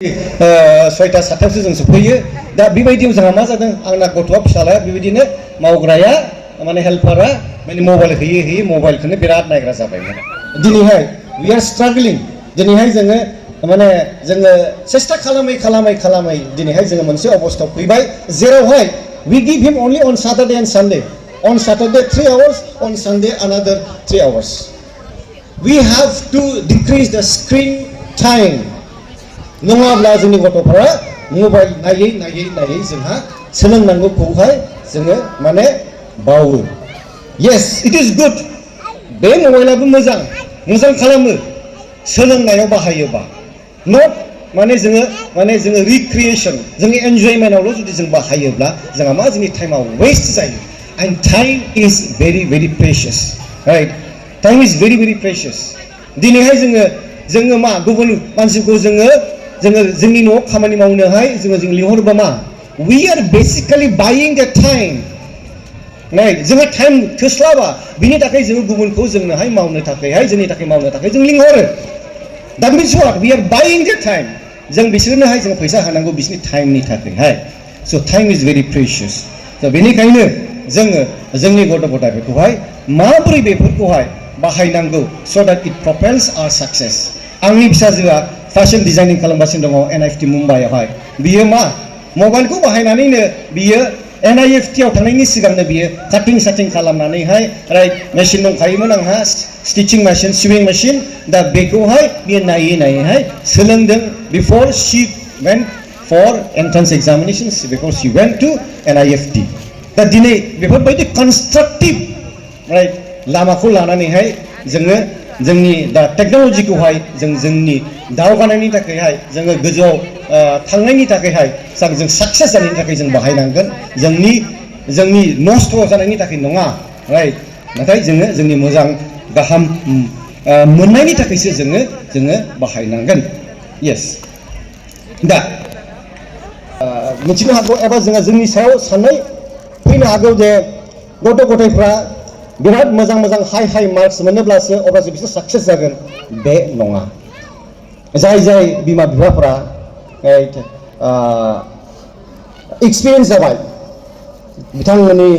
सयता सातथायावसो जों सफैयो दा बेबायदियाव जोंहा मा जादों आंना गथ'आ फिसालाया बेबायदिनो मावग्राया माने हेल्पारा माने मबाइल होयै होयै मबाइलखौनो बिराद नायग्रा जाबायमोन दिनैहाय वी आर स्ट्रागलिं दिनैहाय जोङो माने जोङो सेस्ता खालामै दिनैहाय जोङो मोनसे अबस्थायाव फैबाय जेरावहाय we give him only on Saturday and Sunday on Saturday 3 hours on Sunday another 3 hours we have to decrease the screen time नङाब्ला जोंनि गथ'फोरा मबाइल नायै जोंहा सोलोंनांगौखौहाय जोङो माने बावो yes it is good बे मबाइलाबो मोजां खालामो सोलोंनायाव बाहायोबा not माने जोङो रिक्रिएशन जोंनि एन्जयमेन्टआवल' जुदि जों बाहायोब्ला जोंहा मा जोंनि टाइमा वेस्ट जायो and time is very precious right time is very precious दिनैहाय जोङो मा गुबुन मानसिखौ जोङो जोंनि न'आव खामानि मावनोहाय जों लिंहरबा मा we are basically buying the time right जोङो टाइम थोस्लाबा बिनि थाखाय जोङो गुबुनखौ जोंनोहाय मावनो थाखायहाय जोंनि थाखाय मावनो थाखाय जों लिंहरो that means what we are buying the time जों बिसोरनोहाय जों फैसा होनांगौ बिसोरनि टाइमनि थाखायहाय so time is very precious so बेनिखायनो जोङो जोंनि गथ' गथायफोरखौहाय माबोरै बेफोरखौहाय बाहायनांगौ so that it propels our success आंनि फिसाजोआ फेशन डिजाइनिं खालामगासिनो दङ NIFT मुम्बाइआवहाय बियो मा मबाइलखौ बाहायनानैनो बियो NIFT आव थांनायनि सिगांनो बियो काटिं खालामनानैहाय राइट मेशिन दंखायोमोन आंहा स्टिचिं मेशिन सुइं मेशिन दा बेखौहाय बियो नायैहाय सोलोंदों before she went for entrance examinations before she went to NIFT दा दिनै बेफोरबायदि कनस्ट्राक्टिभ राइट लामाखौ लानानैहाय जोङो जोंनि दा टेक्न'लजिखौहाय जोंनि दावगानायनि थाखायहाय जोङो गोजौआव थांनायनि थाखायहाय जों साक्सेस जानायनि थाखाय जों बाहायनांगोन जोंनि नस्थ' जानायनि थाखाय नङा राइट नाथाय जोङो जोंनि मोजां गाहाम मोननायनि थाखायसो जोङो बाहायनांगोन येस दा मिथिनो हागौ एबा जोंनि सायाव साननाय फैनो हागौ जे गथ' गथायफ्रा बिराद मोजां हाई मार्क्स मोनोब्लासो अब्लासो बिसोर साक्सेस जागोन बे नङा जाय बिमा बिफाफ्रा एक्सपिरियेन्स जाबाय बिथांमोननि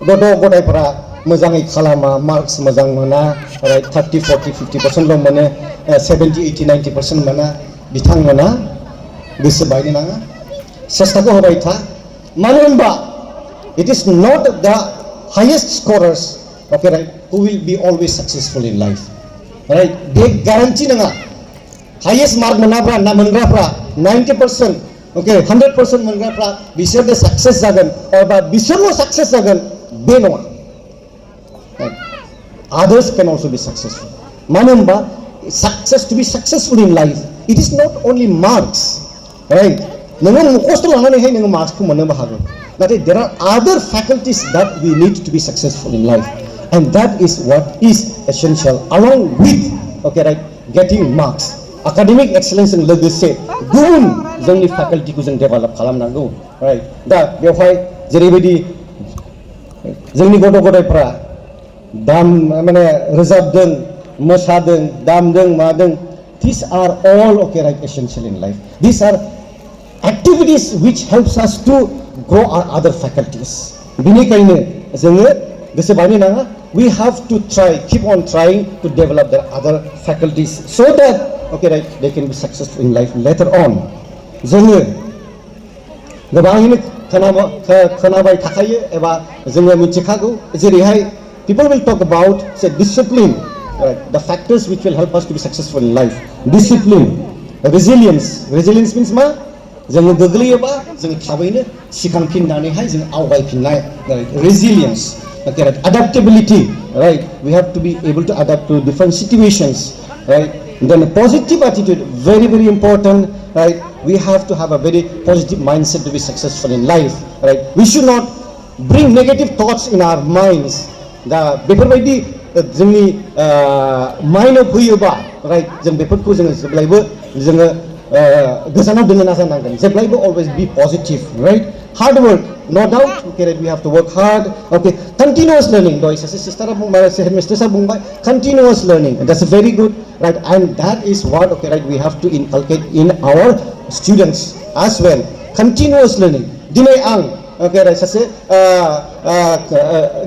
गथ' गथायफ्रा मोजाङै खालामा मार्क्स मोजां मोना राइट 30, 40, 50%ल' मोनो 70, 80, 90% मोना बिथांमोना गोसो बायनो नाङा सेस्ताखौ होबाय था मानो होनबा it is not the highest scorers okay right who will be always successful in life right बे गारन्टि नङा हाईएस्ट मार्क मोनग्राफ्रा 90% okay 100% मोनग्राफ्रा बिसोरनो साक्सेस जागोन एबा बिसोरल' साक्सेस जागोन बे नङा others can also be successful मानो होनबा success to be successful in life it is not only marks right नोङो खस्थ' लानानैहाय नोङो मार्क्सखौ मोननोबो हागौ नाथाय there are other faculties that we need to be successful in life and that is what is essential along with okay right getting marks academic excellence जों लोगोसे गुबुन जोंनि facultyखौ जों डेभेलप खालामनांगौ राइट दा बेवहाय जेरैबायदि जोंनि गथ' गथायफ्रा माने रोजाबदों मोसादों दामदों मादों these are all okay right essential in life these are activities which helps us to grow our other faculties बिनिखायनो जोङो गोसो बायनो नाङा we have to keep on trying to develop their other faculties so that okay right they can be successful in life later on जोङो गोबाङैनो खोनाबाय थाखायो एबा जोङो मिथिखागौ जेरैहाय people will talk about say discipline right the factors which will help us to be successful in life discipline resilience means मा जोङो गोग्लैयोबा जों थाबैनो सिखांफिननानैहाय जों आवगायफिननाय resilience okay right adaptability right we have to be able to adapt to different situations right then a positive attitude very important right we have to have a very positive mindset to be successful in life right we should not bring negative thoughts in our minds दा बेफोरबायदि जोंनि माइन्डआव फैयोबा right जों बेफोरखौ जोङो जेब्लायबो जोङो गोजानाव दोननो नाजानांगोन जेब्लायबो always be positive right hard work no doubt, okay, right, we have to work hard, okay, continuous learning, doi sasi sister bungbai, si headmistress bungbai, continuous learning, and that's very good, right, and that is what, okay, right, we have to inculcate in our students as well, continuous learning. Dinai ang, okay, right, sasi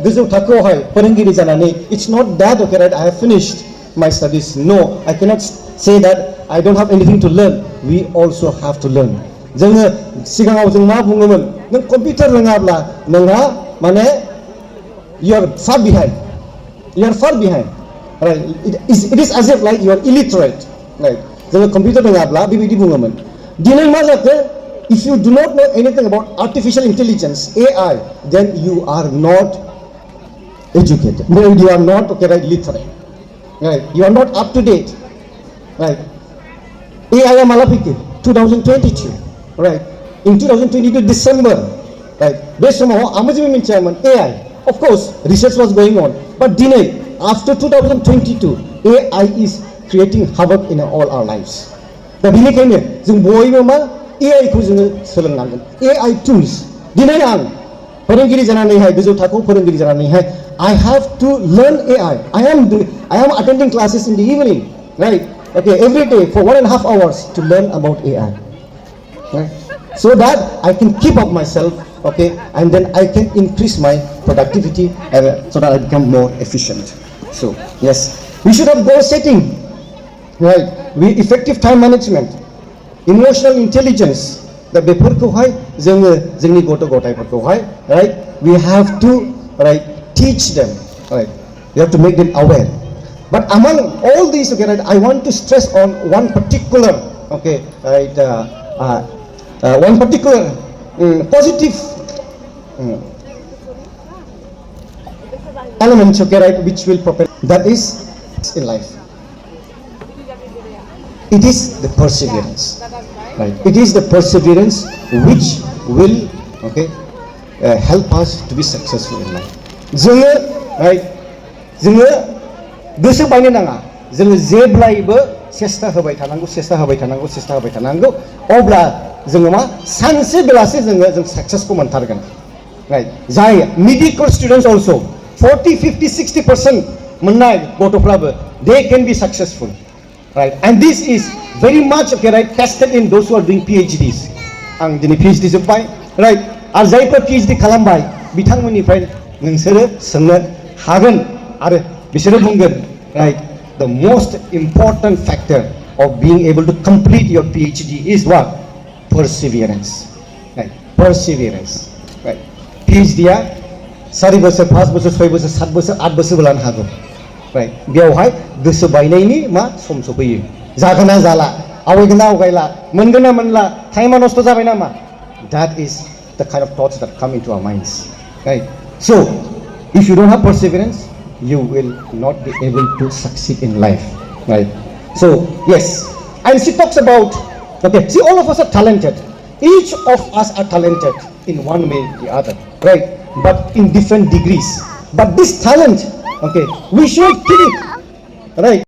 goजौ थाखोआवहाय फोरोंगिरि जानानै, it's not that, okay, right, I have finished my studies. No, I cannot say that I don't have anything to learn. We also have to learn. जोङो सिगाङाव जों मा बुङोमोन, नों computer रोङाब्ला नोंहा माने you are far behind. You are far behind. Right? It is as if like you are illiterate. Right? जोङो कम्पिउटार रोङाब्ला बेबायदि बुङोमोन. दिनै मा जाखो? If you do not know anything about artificial intelligence, AI, then you are not educated. You are not, okay, right, literate. Right? You are not up to date. Right? AI malah fikir 2022. Right? In 2022 December. Right? Besok amo je menciaman AI. Of course, research was going on. But dinai after 2022, AI is creating havoc in all our lives. Da beनिखायनो जों बयबो मा AI खौ जोङो सोलोंनांगोन. AI tools. दिनै आं फोरोंगिरि जानानैहाय गोजौ थाखोआव फोरोंगिरि जानानैहाय I have to learn AI. I am attending classes in the evening, right? Okay, every day for 1.5 hours to learn about AI, right? So that I can keep up myself, okay, and then I can increase my productivity so that I become more efficient. So yes, we should have goal setting, right? We effective time management, emotional intelligence. The beporkohai जोंनि गथ' गथायफोरखौहाय, right? We have to, right, teach them, right? We have to make them aware. But among all these, okay, right, I want to stress on one particular, okay, right, one particular positive element, okay, right, which will propel. That is in life. It is the perseverance, right? It is the perseverance which will, okay, help us to be successful in life. जोङो, right, जोङो गोसो बायनो नाङा, जोङो जेब्लायबो सेस्ता होबाय थानांगौ, अब्ला जोङो मा सानसे बेलासे जों सक्सेसखौ मोनथारगोन, right? जाय mediocre students also 40, 50, 60% मोननाय गथ'फ्राबो they can be successful, right? And this is very much, okay, right, tested in those who are doing PhDs. आं दिनै PhD जोब्बाय, right? आरो जायफोर PhD खालामबाय बिथांमोननिफ्राय नोंसोरो सोंनो हागोन आरो बिसोरो बुंगोन, right? The most important factor of being able to complete your PhD is what? Perseverance, right? Perseverance, right? PhD आ 4 बोसोर 5 बोसोर 6 बोसोर 7 बोसोर 8 बोसोरबो लानो हागौ, right? बेयावहाय गोसो बायनायनि मा सम सफैयो, जागोन ना जाला, आवगायगोन ना आवगायला, मोनगोन ना मोनला, टाइमा नस्थ जाबाय नामा? That is the kind of thoughts that come into our minds, right? So, if you don't have perseverance, you will not be able to succeed in life, right? So, yes, and she talks about, okay, see, all of us are talented. Each of us are talented in one way or the other, right? But in different degrees. But this talent, okay, we should keep it, right?